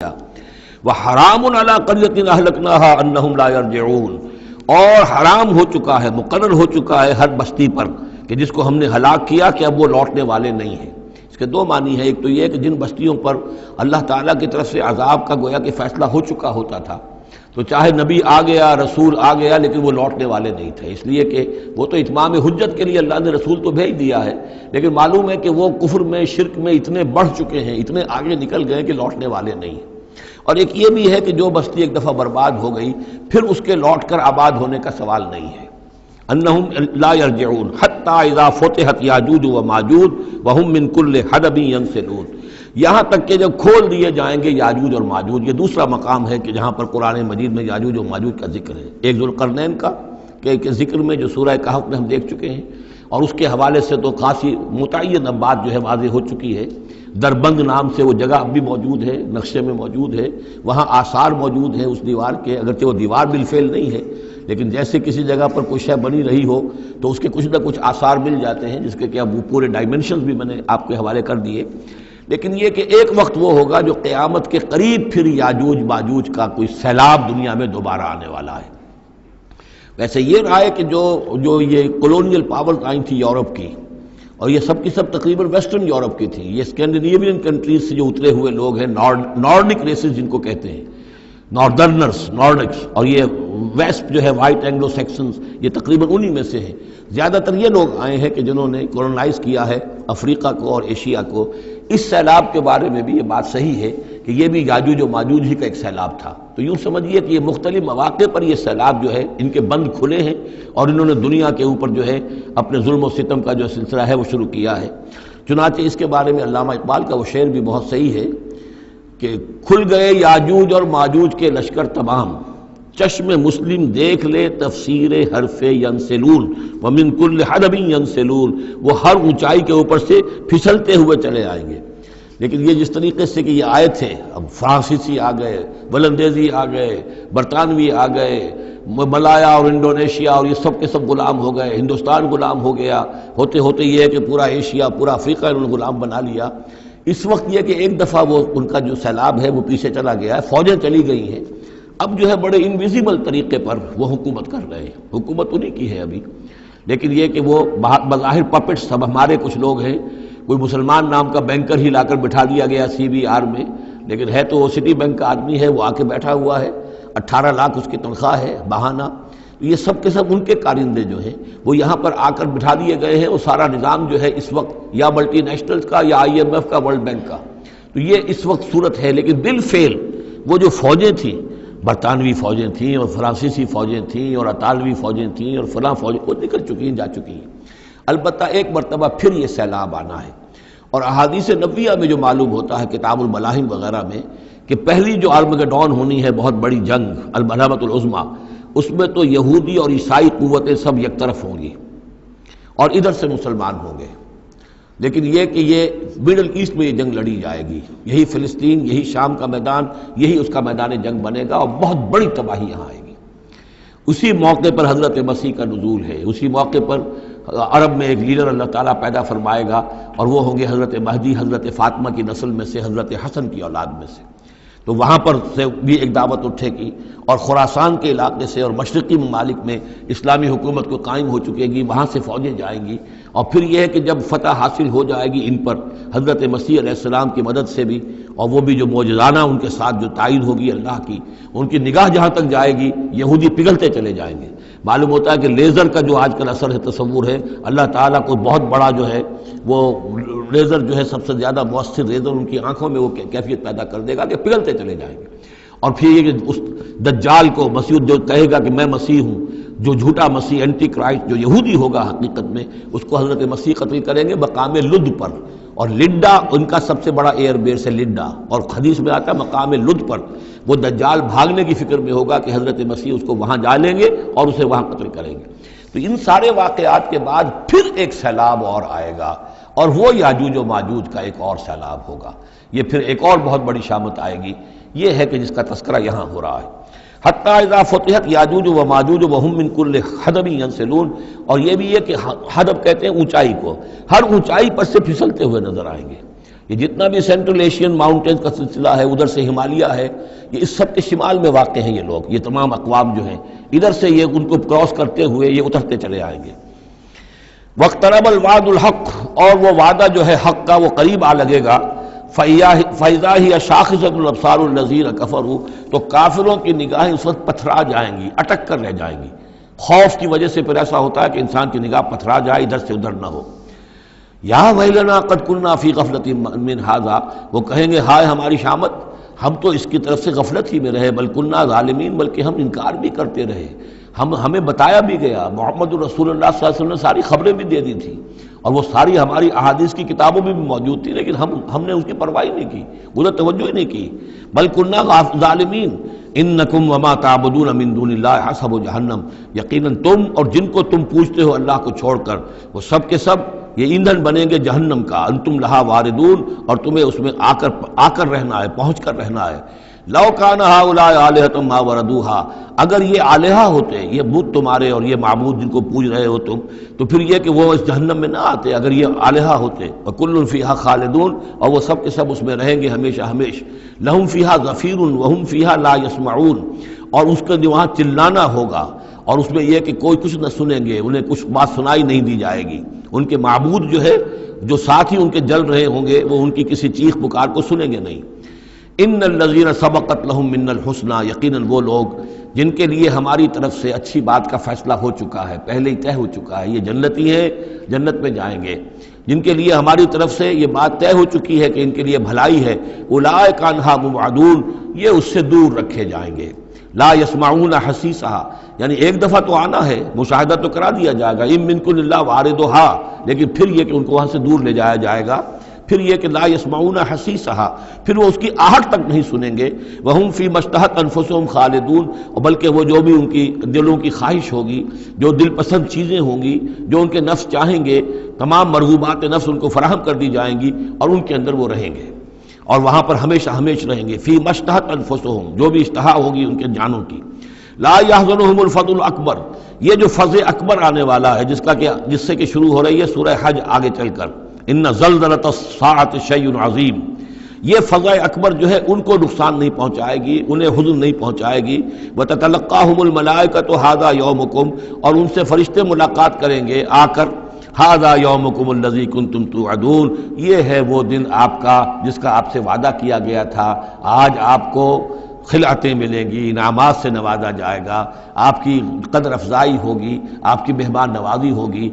وحرام علی قریۃ اہلکناها انہم لا یرجعون، اور حرام ہو چکا ہے، مقرر ہو چکا ہے ہر بستی پر کہ جس کو ہم نے ہلاک کیا کہ اب وہ لوٹنے والے نہیں ہیں۔ اس کے دو معنی ہیں، ایک تو یہ کہ جن بستیوں پر اللہ تعالیٰ کی طرف سے عذاب کا گویا کہ فیصلہ ہو چکا ہوتا تھا، تو چاہے نبی آ گیا، رسول آ گیا، لیکن وہ لوٹنے والے نہیں تھے، اس لیے کہ وہ تو اتمام حجت کے لیے اللہ نے رسول تو بھیج دیا ہے، لیکن معلوم ہے کہ وہ کفر میں، شرک میں اتنے بڑھ چکے ہیں، اتنے آگے نکل گئے کہ لوٹنے والے نہیں ہیں۔ اور ایک یہ بھی ہے کہ جو بستی ایک دفعہ برباد ہو گئی پھر اس کے لوٹ کر آباد ہونے کا سوال نہیں ہے۔ انہم لا یرجعون حتی اذا فتحت یاجوج و ماجوج وہم من کل حدب ینسلون، یہاں تک کہ جب کھول دیے جائیں گے یاجوج اور ماجوج۔ یہ دوسرا مقام ہے کہ جہاں پر قرآن مجید میں یاجوج و ماجوج کا ذکر ہے، ایک ذوالقرنین کا کہ ذکر میں جو سورہ کہف میں ہم دیکھ چکے ہیں، اور اس کے حوالے سے تو خاصی متعین بات جو ہے واضح ہو چکی ہے۔ دربند نام سے وہ جگہ اب بھی موجود ہے، نقشے میں موجود ہے، وہاں آثار موجود ہیں اس دیوار کے، اگرچہ وہ دیوار بالفعل نہیں ہے، لیکن جیسے کسی جگہ پر کوئی شے بنی رہی ہو تو اس کے کچھ نہ کچھ آثار مل جاتے ہیں، جس کے کہ اب وہ پورے ڈائمنشنز بھی میں نے آپ کے حوالے کر دیے۔ لیکن یہ کہ ایک وقت وہ ہوگا جو قیامت کے قریب پھر یاجوج ماجوج کا کوئی سیلاب دنیا میں دوبارہ آنے والا ہے۔ ویسے یہ رہا ہے کہ جو یہ کولونیل پاورز آئی تھی یورپ کی، اور یہ سب کی سب تقریباً ویسٹرن یورپ کی تھی، یہ اسکینڈینیوین کنٹریز سے جو اترے ہوئے لوگ ہیں، نارڈک ریسز جن کو کہتے ہیں، ناردرنرز، نارڈکس، اور یہ ویسٹ جو ہے وائٹ اینگلو سیکسنز، یہ تقریباً انہی میں سے ہیں۔ زیادہ تر یہ لوگ آئے ہیں کہ جنہوں نے کولونائز کیا ہے افریقہ کو اور ایشیا کو۔ اس سیلاب کے بارے میں بھی یہ بات صحیح ہے کہ یہ بھی یاجوج و ماجوج ہی کا ایک سیلاب تھا، تو یوں سمجھیے کہ یہ مختلف مواقع پر یہ سیلاب جو ہے ان کے بند کھلے ہیں، اور انہوں نے دنیا کے اوپر جو ہے اپنے ظلم و ستم کا جو سلسلہ ہے وہ شروع کیا ہے۔ چنانچہ اس کے بارے میں علامہ اقبال کا وہ شعر بھی بہت صحیح ہے کہ کھل گئے یاجوج اور ماجوج کے لشکر تمام، چشم مسلم دیکھ لے تفسیر حرف ینسلون ومن کل حدب ینسلون، وہ ہر اونچائی کے اوپر سے پھسلتے ہوئے چلے آئیں گے۔ لیکن یہ جس طریقے سے کہ یہ آئے تھے، اب فرانسیسی آ گئے، ولندیزی آ گئے، برطانوی آ گئے، ملایا اور انڈونیشیا، اور یہ سب کے سب غلام ہو گئے، ہندوستان غلام ہو گیا، ہوتے ہوتے یہ ہے کہ پورا ایشیا، پورا افریقہ انہوں نے غلام بنا لیا۔ اس وقت یہ کہ ایک دفعہ وہ ان کا جو سیلاب ہے وہ پیچھے چلا گیا ہے، فوجیں چلی گئی ہیں، اب جو ہے بڑے انویزیبل طریقے پر وہ حکومت کر رہے ہیں، حکومت انہی کی ہے ابھی، لیکن یہ کہ وہ بظاہر پپٹس سب ہمارے کچھ لوگ ہیں، کوئی مسلمان نام کا بینکر ہی لا کر بٹھا دیا گیا CBR میں، لیکن ہے تو وہ سٹی بینک کا آدمی ہے، وہ آ کے بیٹھا ہوا ہے، 18 لاکھ اس کی تنخواہ ہے بہانہ۔ یہ سب کے سب ان کے کارندے جو ہیں وہ یہاں پر آ کر بٹھا دیے گئے ہیں، وہ سارا نظام جو ہے اس وقت یا ملٹی نیشنلز کا یا IMF کا، ورلڈ بینک کا، تو یہ اس وقت صورت ہے۔ لیکن بالفعل وہ جو فوجیں تھیں، برطانوی فوجیں تھیں اور فرانسیسی فوجیں تھیں اور اطالوی فوجیں تھیں اور فلاں فوجیں، وہ نکل چکی ہیں، جا چکی ہیں۔ البتہ ایک مرتبہ پھر یہ سیلاب آنا ہے، اور احادیث نبویہ میں جو معلوم ہوتا ہے کتاب الملاحم وغیرہ میں کہ پہلی جو آرمگڈون ہونی ہے، بہت بڑی جنگ، الملحمۃ العظمیٰ، اس میں تو یہودی اور عیسائی قوتیں سب یک طرف ہوں گی اور ادھر سے مسلمان ہوں گے، لیکن یہ کہ یہ مڈل ایسٹ میں یہ جنگ لڑی جائے گی، یہی فلسطین، یہی شام کا میدان، یہی اس کا میدان جنگ بنے گا، اور بہت بڑی تباہی یہاں آئے گی۔ اسی موقع پر حضرت مسیح کا نزول ہے، اسی موقع پر عرب میں ایک لیڈر اللہ تعالیٰ پیدا فرمائے گا، اور وہ ہوں گے حضرت مہدی، حضرت فاطمہ کی نسل میں سے، حضرت حسن کی اولاد میں سے، تو وہاں پر سے بھی ایک دعوت اٹھے گی، اور خراسان کے علاقے سے اور مشرقی ممالک میں اسلامی حکومت کو قائم ہو چکے گی، وہاں سے فوجیں جائیں گی، اور پھر یہ ہے کہ جب فتح حاصل ہو جائے گی ان پر حضرت مسیح علیہ السلام کی مدد سے بھی، اور وہ بھی جو معجزانہ ان کے ساتھ جو تائید ہوگی اللہ کی، ان کی نگاہ جہاں تک جائے گی یہودی پگھلتے چلے جائیں گے۔ معلوم ہوتا ہے کہ لیزر کا جو آج کل اثر ہے، تصور ہے، اللہ تعالیٰ کو بہت بڑا جو ہے وہ لیزر جو ہے سب سے زیادہ مؤثر لیزر ان کی آنکھوں میں وہ کیفیت پیدا کر دے گا کہ پگھلتے چلے جائیں گے۔ اور پھر یہ کہ اس دجال کو مسیح جو کہے گا کہ میں مسیح ہوں، جو جھوٹا مسیح اینٹی کرائسٹ جو یہودی ہوگا حقیقت میں، اس کو حضرت مسیح قتل کریں گے مقام لد پر، اور لڈا ان کا سب سے بڑا ایئر بیس ہے لڈا، اور حدیث میں آتا ہے مقام لد پر وہ دجال بھاگنے کی فکر میں ہوگا کہ حضرت مسیح اس کو وہاں جا لیں گے اور اسے وہاں قتل کریں گے۔ تو ان سارے واقعات کے بعد پھر ایک سیلاب اور آئے گا، اور وہ یاجوج و ماجوج کا ایک اور سیلاب ہوگا، یہ پھر ایک اور بہت بڑی شامت آئے گی۔ یہ ہے کہ جس کا تذکرہ یہاں ہو رہا ہے، حتی اذا فتحت یاجوج و ماجوج وہم من کل حدب ینسلون، اور یہ بھی ہے کہ حدب کہتے ہیں اونچائی کو، ہر اونچائی پر سے پھسلتے ہوئے نظر آئیں گے۔ یہ جتنا بھی سینٹرل ایشین ماؤنٹینز کا سلسلہ ہے، ادھر سے ہمالیہ ہے، یہ اس سب کے شمال میں واقع ہیں یہ لوگ، یہ تمام اقوام جو ہیں ادھر سے یہ ان کو کراس کرتے ہوئے یہ اترتے چلے آئیں گے۔ واقترب الوعد الحق، اور وہ وعدہ جو ہے حق کا وہ قریب آ لگے گا۔ فَإِذَا هِيَ شَاخِصَةُ الْأَبْصَارُ الَّذِينَ كَفَرُوا، تو کافروں کی نگاہیں اس وقت پتھرا جائیں گی، اٹک کر رہ جائیں گی۔ خوف کی وجہ سے پھر ایسا ہوتا ہے کہ انسان کی نگاہ پتھرا جائے، ادھر سے ادھر نہ ہو۔ یا ویلنا قد کنا فی غفلۃ من ھذا، وہ کہیں گے ہائے ہماری شامت، ہم تو اس کی طرف سے غفلت ہی میں رہے، بل کنا ظالمین، بلکہ ہم انکار بھی کرتے رہے، ہمیں بتایا بھی گیا، محمد رسول اللہ صلی اللہ علیہ وسلم نے ساری خبریں بھی دے دی تھی، اور وہ ساری ہماری احادیث کی کتابوں میں بھی موجود تھی، لیکن ہم نے اس کی پرواہ نہیں کی، ادھر توجہ ہی نہیں کی۔ بل کنا ظالمین انکم وما تعبدون من دون اللہ حسب جہنم، یقیناً تم اور جن کو تم پوجتے ہو اللہ کو چھوڑ کر، وہ سب کے سب یہ ایندھن بنیں گے جہنم کا، انتم لہا واردون، اور تمہیں اس میں آ کر رہنا ہے، پہنچ کر رہنا ہے۔ لو کان ہؤلاء آلہۃ ما وردوہا، اگر یہ آلہہ ہوتے، یہ بت تمہارے اور یہ معبود جن کو پوج رہے ہو تم، تو پھر یہ کہ وہ اس جہنم میں نہ آتے اگر یہ آلہہ ہوتے۔ وکل فیہا خالدون، اور وہ سب کے سب اس میں رہیں گے ہمیشہ ہمیش۔ لہم فیہا زفیر وہم فیہا لا یسمعون، اور اس کے وہاں چلانا ہوگا، اور اس میں یہ کہ کوئی کچھ نہ سنیں گے، انہیں کچھ بات سنائی نہیں دی جائے گی۔ ان کے معبود جو ہے، جو ساتھ ہی ان کے جل رہے ہوں گے، وہ ان کی کسی چیخ پکار کو سنیں گے نہیں۔ ان الذین سبقت لہم من الحسنی، یقیناً وہ لوگ جن کے لیے ہماری طرف سے اچھی بات کا فیصلہ ہو چکا ہے، پہلے ہی طے ہو چکا ہے، یہ جنتی ہیں، جنت میں جائیں گے، جن کے لیے ہماری طرف سے یہ بات طے ہو چکی ہے کہ ان کے لیے بھلائی ہے، اولئک عنہا مبعدون، یہ اس سے دور رکھے جائیں گے۔ لا یسمعون حسیسہا، یعنی ایک دفعہ تو آنا ہے، مشاہدہ تو کرا دیا جائے گا، ان منکم الا واردھا، لیکن پھر یہ کہ ان کو وہاں سے دور لے جایا جائے گا، پھر یہ کہ لا یسمعون حسیسہا، پھر وہ اس کی آہٹ تک نہیں سنیں گے۔ وہم فی ما اشتہت انفسہم خالدون، اور بلکہ وہ جو بھی ان کی دلوں کی خواہش ہوگی، جو دل پسند چیزیں ہوں گی، جو ان کے نفس چاہیں گے، تمام مرغوبات نفس ان کو فراہم کر دی جائیں گی، اور ان کے اندر وہ رہیں گے، اور وہاں پر ہمیشہ ہمیش رہیں گے۔ فی ما اشتہت انفسہم، جو بھی اشتہا ہوگی ان کے جانوں کی۔ لا یحزنہم الفزع الاکبر، یہ جو فزع اکبر آنے والا ہے، جس سے کہ شروع ہو رہی ہے سورہ حج آگے چل کر، ان زلزلۃ الساعۃ شیء عظیم، یہ فزع اکبر جو ہے ان کو نقصان نہیں پہنچائے گی، انہیں حزن نہیں پہنچائے گی۔ وتتلقاہم الملائکۃ ھذا یومکم، اور ان سے فرشتے ملاقات کریں گے آ کر، ھذا یومکم الذی کنتم توعدون، یہ ہے وہ دن آپ کا جس کا آپ سے وعدہ کیا گیا تھا، آج آپ کو خلعتیں ملیں گی، انعامات سے نوازا جائے گا، آپ کی قدر افزائی ہوگی، آپ کی مہمان نوازی ہوگی۔